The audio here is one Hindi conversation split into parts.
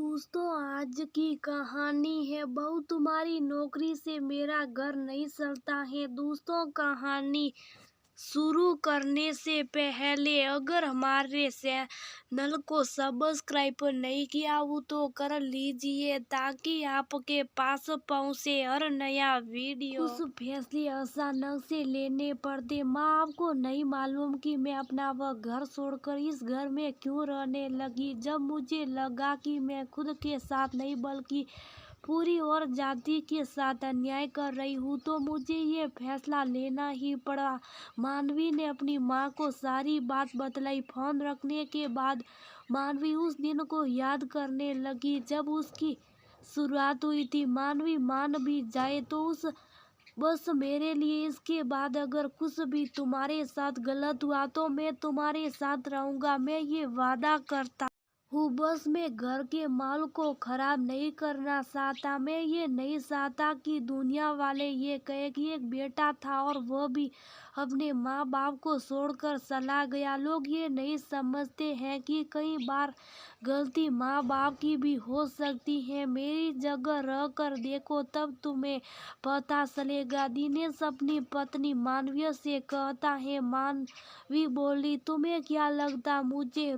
दोस्तों, आज की कहानी है बहू तुम्हारी नौकरी से मेरा घर नहीं चलता है। दोस्तों, कहानी शुरू करने से पहले अगर हमारे चैनल को सब्सक्राइब नहीं किया हो तो कर लीजिए ताकि आपके पास पहुंचे हर नया वीडियो। कुछ फैसले अचानक से लेने पड़ते। माँ, आपको नहीं मालूम कि मैं अपना वह घर छोड़कर इस घर में क्यों रहने लगी। जब मुझे लगा कि मैं खुद के साथ नहीं बल्कि पूरी और जाति के साथ अन्याय कर रही हूँ तो मुझे ये फैसला लेना ही पड़ा। मानवी ने अपनी माँ को सारी बात बतलाई। फोन रखने के बाद मानवी उस दिन को याद करने लगी जब उसकी शुरुआत हुई थी। मानवी मान भी जाए तो उस बस मेरे लिए इसके बाद अगर कुछ भी तुम्हारे साथ गलत हुआ तो मैं तुम्हारे साथ रहूंगा। मैं ये वादा करता हूँ। बस मैं घर के माल को खराब नहीं करना चाहता। मैं ये नहीं चाहता कि दुनिया वाले ये कहे कि एक बेटा था और वह भी अपने माँ बाप को छोड़कर चला गया। लोग ये नहीं समझते हैं कि कई बार गलती माँ बाप की भी हो सकती है। मेरी जगह रह कर देखो तब तुम्हें पता चलेगा। दिनेश अपनी पत्नी मानवीय से कहता है। मानवी बोली, तुम्हें क्या लगता मुझे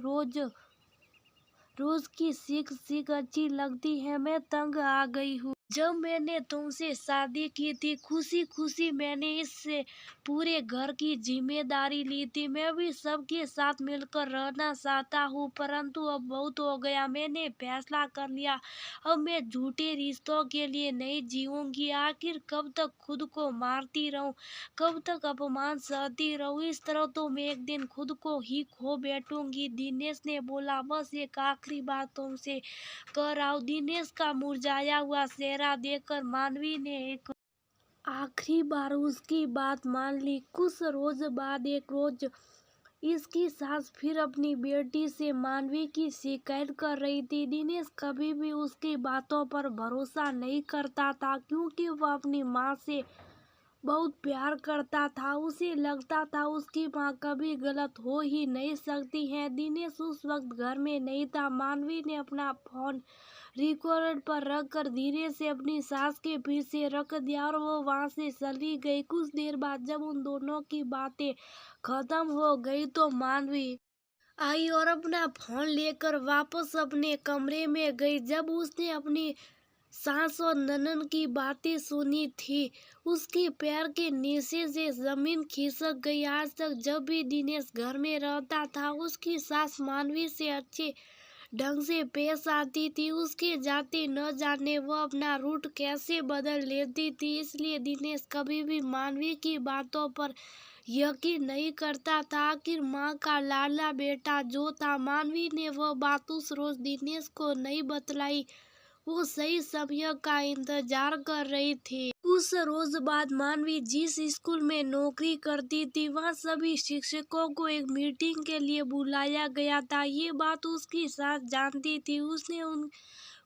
रोज की सीख अच्छी लगती है? मैं तंग आ गई हूँ। जब मैंने तुमसे शादी की थी खुशी खुशी मैंने इससे पूरे घर की जिम्मेदारी ली थी। मैं भी सबके साथ मिलकर रहना चाहता हूँ परंतु अब बहुत हो गया। मैंने फैसला कर लिया। अब मैं झूठे रिश्तों के लिए नहीं जीऊंगी। आखिर कब तक खुद को मारती रहूं, कब तक अपमान सहती रहूं? इस तरह तो मैं एक दिन खुद को ही खो बैठूंगी। दिनेश ने बोला, बस एक आखिरी बात तुमसे कह रहा हूं। दिनेश का मुरझाया हुआ चेहरा देखकर मानवी ने एक आखिरी बार उसकी बात मान ली। कुछ रोज बाद एक रोज इसकी सास फिर अपनी बेटी से मानवी की शिकायत कर रही थी। दिनेश कभी भी उसकी बातों पर भरोसा नहीं करता था क्योंकि वह अपनी माँ से बहुत प्यार करता था। उसे लगता था उसकी माँ कभी गलत हो ही नहीं सकती है। दिनेश उस वक्त घर में नहीं था। मानवी ने अपना फोन रिकॉर्ड पर रखकर धीरे से अपनी सास के पीछे रख दिया और वो वहां से चली गई। कुछ देर बाद जब उन दोनों की बातें खत्म हो गई तो मानवी आई और अपना फोन लेकर वापस अपने कमरे में गई। जब उसने अपनी सास और ननन की बातें सुनी थी उसके पैर के नीचे से जमीन खिसक गई। आज तक जब भी दिनेश घर में रहता था उसकी सास मानवी से अच्छे ढंग से पेश आती थी। उसके जाते न जाने वो अपना रूट कैसे बदल लेती थी। इसलिए दिनेश कभी भी मानवी की बातों पर यकीन नहीं करता था। आखिर माँ का लाडला बेटा जो था। मानवी ने वह बात उस रोज दिनेश को नहीं बतलाई। वो सही समय का इंतजार कर रही थी। उस रोज बाद मानवी जिस स्कूल में नौकरी करती थी वहाँ सभी शिक्षकों को एक मीटिंग के लिए बुलाया गया था। ये बात उसकी सास जानती थी।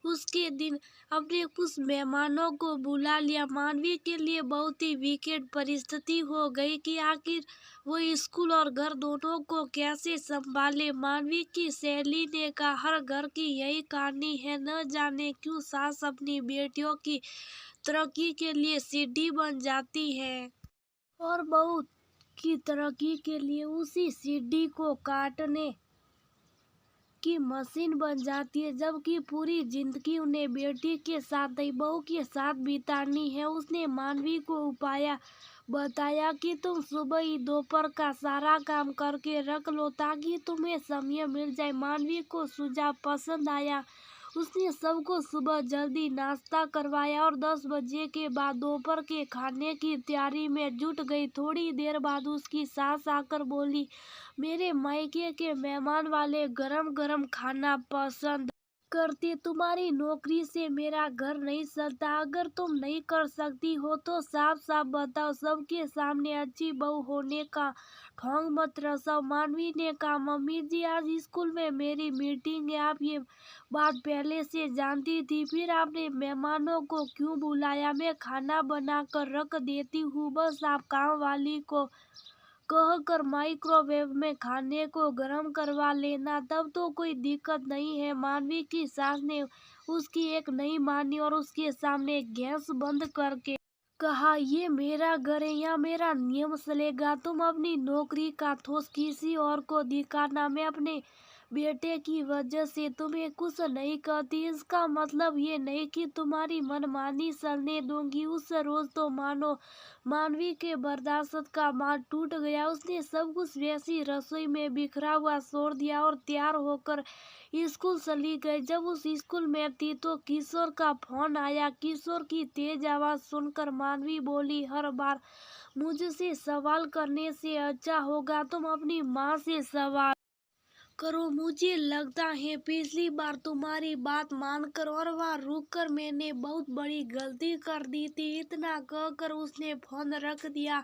उसके दिन अपने कुछ मेहमानों को बुला लिया। मानवी के लिए बहुत ही विकट परिस्थिति हो गई कि आखिर वो स्कूल और घर दोनों को कैसे संभाले। मानवी की सहेली ने कहा, हर घर की यही कहानी है। न जाने क्यों सास अपनी बेटियों की तरक्की के लिए सीढ़ी बन जाती है और बहू की तरक्की के लिए उसी सीढ़ी को काटने की मशीन बन जाती है। जबकि पूरी जिंदगी उन्हें बेटी के साथ नहीं बहू के साथ बितानी है। उसने मानवी को उपाय बताया कि तुम सुबह ही दोपहर का सारा काम करके रख लो ताकि तुम्हें समय मिल जाए। मानवी को सुझाव पसंद आया। उसने सबको सुबह जल्दी नाश्ता करवाया और 10 बजे के बाद दोपहर के खाने की तैयारी में जुट गई। थोड़ी देर बाद उसकी सास आकर बोली, मेरे मायके के मेहमान वाले गरम गरम खाना पसंद करते। तुम्हारी नौकरी से मेरा घर नहीं चलता। अगर तुम नहीं कर सकती हो तो साफ साफ बताओ। सबके सामने अच्छी बहू होने का ढोंग मत रचाओ। मानवी ने कहा, मम्मी जी आज स्कूल में मेरी मीटिंग है। आप ये बात पहले से जानती थी फिर आपने मेहमानों को क्यों बुलाया? मैं खाना बना कर रख देती हूँ, बस आप काम वाली को कहकर माइक्रोवेव में खाने को गर्म करवा लेना, तब तो कोई दिक्कत नहीं है। मानवी की सास ने उसकी एक नहीं मानी और उसके सामने गैस बंद करके कहा, ये मेरा घर है, यहाँ मेरा नियम चलेगा। तुम अपनी नौकरी का ठोस किसी और को दिखाना, मैं अपने बेटे की वजह से तुम्हें कुछ नहीं कहती। इसका मतलब ये नहीं कि तुम्हारी मनमानी चलने दूंगी। उस रोज तो मानो मानवी के बर्दाश्त का बांध टूट गया। उसने सब कुछ वैसी रसोई में बिखरा हुआ छोड़ दिया और तैयार होकर स्कूल चली गई। जब उस स्कूल में थी तो किशोर का फोन आया। किशोर की तेज आवाज सुनकर मानवी बोली, हर बार मुझसे सवाल करने से अच्छा होगा तुम अपनी माँ से सवाल करो। मुझे लगता है पिछली बार तुम्हारी बात मानकर और वहाँ रुक कर मैंने बहुत बड़ी गलती कर दी थी। इतना कहकर उसने फोन रख दिया।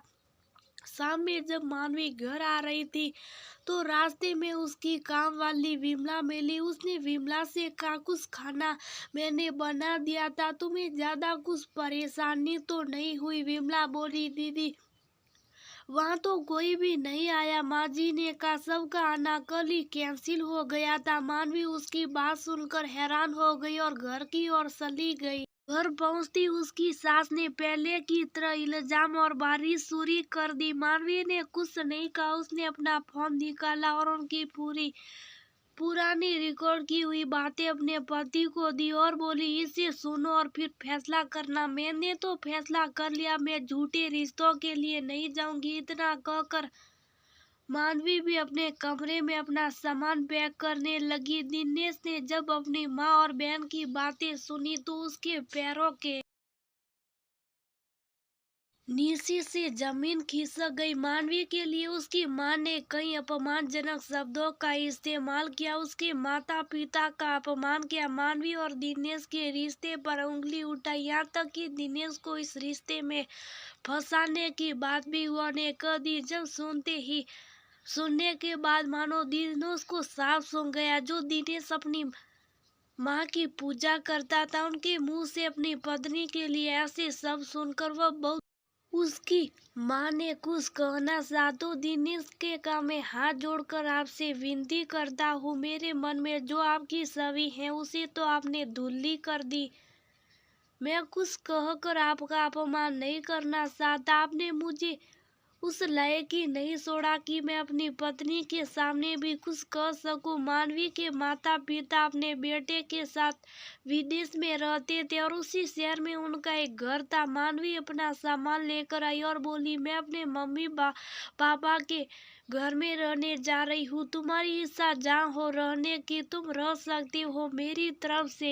शाम में जब मानवी घर आ रही थी तो रास्ते में उसकी काम वाली विमला मिली। उसने विमला से कहा, कुछ खाना मैंने बना दिया था, तुम्हें ज्यादा कुछ परेशानी तो नहीं हुई? विमला बोली, दीदी वहाँ तो कोई भी नहीं आया। माँ जी ने कहा सबका आना कल ही कैंसिल हो गया था। मानवी उसकी बात सुनकर हैरान हो गई और घर की ओर चली गई। घर पहुंचती उसकी सास ने पहले की तरह इल्जाम और बारिशुरी कर दी। मानवी ने कुछ नहीं कहा। उसने अपना फोन निकाला और उनकी पुरानी रिकॉर्ड की हुई बातें अपने पति को दी और बोली, इसे सुनो और फिर फैसला करना। मैंने तो फैसला कर लिया, मैं झूठे रिश्तों के लिए नहीं जाऊंगी। इतना कहकर मानवी भी अपने कमरे में अपना सामान पैक करने लगी। दिनेश ने जब अपनी माँ और बहन की बातें सुनी तो उसके पैरों के नीचे से जमीन खिसक गई। मानवी के लिए उसकी मां ने कई अपमानजनक शब्दों का इस्तेमाल किया। उसके माता पिता का अपमान किया। मानवी और दिनेश के रिश्ते पर उंगली उठाई, यहाँ तक कि दिनेश को इस रिश्ते में फंसाने की बात भी उन्होंने कह दी। जब सुनने के बाद मानो दिनेश को साफ सूंघ गया। जो दिनेश अपनी माँ की पूजा करता था, उनके मुंह से अपनी पत्नी के लिए ऐसे शब्द सुनकर वह बहुत उसकी माँ ने कुछ कहना चाहा तो दिनेश के काम में हाथ जोड़कर आपसे विनती करता हूँ, मेरे मन में जो आपकी छवि है उसे तो आपने धुल्ली कर दी। मैं कुछ कहकर आपका अपमान नहीं करना चाहता। आपने मुझे उस लायक ही नहीं छोड़ा कि मैं अपनी पत्नी के सामने भी कुछ कह सकूं। मानवी के माता पिता अपने बेटे के साथ विदेश में रहते थे और उसी शहर में उनका एक घर था। मानवी अपना सामान लेकर आई और बोली, मैं अपने मम्मी पापा के घर में रहने जा रही हूँ। तुम्हारी इच्छा जहाँ हो रहने की तुम रह सकती हो। मेरी तरफ से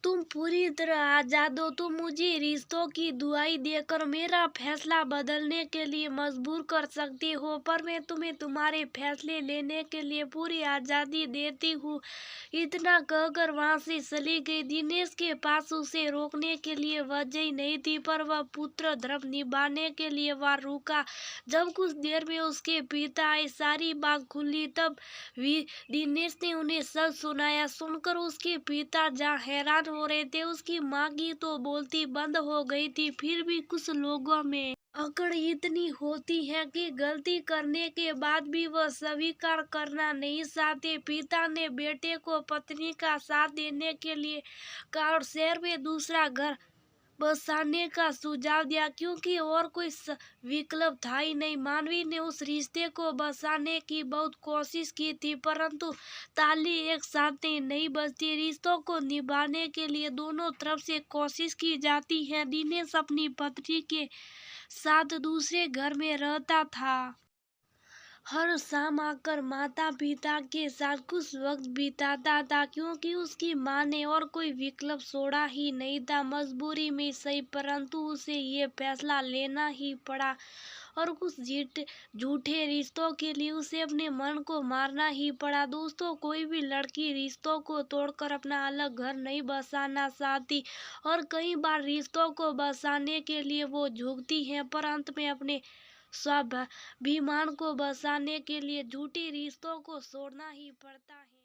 तुम पूरी तरह आजाद हो। तुम मुझे रिश्तों की दुआई देकर मेरा फैसला बदलने के लिए मजबूर कर सकती हो, पर मैं तुम्हें तुम्हारे फैसले लेने के लिए पूरी आजादी देती हूँ। इतना कहकर वहां से चली गई। दिनेश के पास उसे रोकने के लिए वजह ही नहीं थी, पर वह पुत्र धर्म निभाने के लिए वह रुका। जब कुछ देर में उसके पिता आए, सारी बात खुली, तब दिनेश ने उन्हें सब सुनाया। सुनकर उसके पिता जहाँ हैरान हो रहे थे, उसकी माँ की तो बोलती बंद हो गई थी। फिर भी कुछ लोगों में अकड़ इतनी होती है कि गलती करने के बाद भी वह स्वीकार करना नहीं चाहते। पिता ने बेटे को पत्नी का साथ देने के लिए कहा और शहर में दूसरा घर बसाने का सुझाव दिया, क्योंकि और कोई विकल्प था ही नहीं। मानवी ने उस रिश्ते को बसाने की बहुत कोशिश की थी, परंतु ताली एक साथ नहीं बजती। रिश्तों को निभाने के लिए दोनों तरफ से कोशिश की जाती है। दिनेश अपनी पत्नी के साथ दूसरे घर में रहता था। हर शाम आकर माता पिता के साथ कुछ वक्त बिताता था, क्योंकि उसकी माँ ने और कोई विकल्प छोड़ा ही नहीं था। मजबूरी में सही, परंतु उसे ये फैसला लेना ही पड़ा और कुछ झूठे रिश्तों के लिए उसे अपने मन को मारना ही पड़ा। दोस्तों, कोई भी लड़की रिश्तों को तोड़कर अपना अलग घर नहीं बसाना चाहती और कई बार रिश्तों को बसाने के लिए वो झुकती है, पर अंत में अपने स्वाभिमान को बचाने के लिए झूठी रिश्तों को छोड़ना ही पड़ता है।